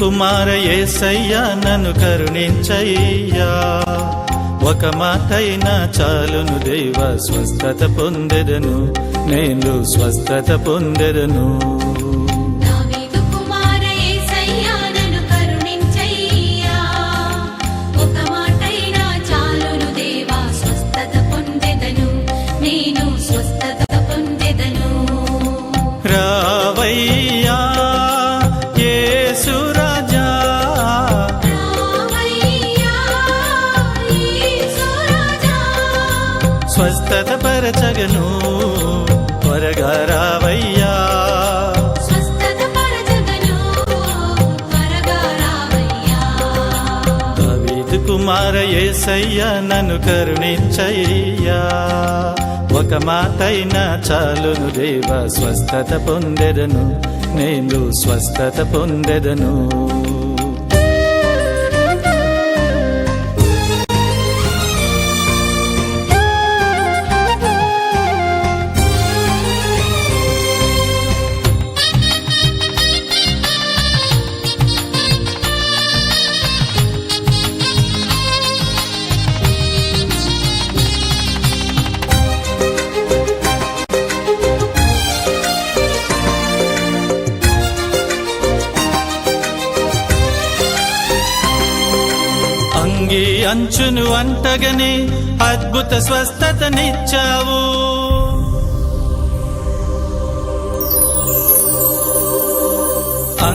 కుమార యేసయ్యా నన్ను కరుణించయ్యా. ఒక మాటైనా చాలును దేవా, స్వస్థత పొందెదను, నేను స్వస్థత పొందెదను. రావయ్యా యేసు రాజా, స్వస్థత పరచగను, త్వరగా రావయ్యా. దావీదు కుమార యేసయ్యా నన్ను కరుణించయ్యా. ఒక మాటైనా చాలును దేవా, స్వస్థత పొందెదను, నేను స్వస్థత పొందెదను. అంగి అంచును అంటగని అద్భుత స్వస్థతనిచ్చావు.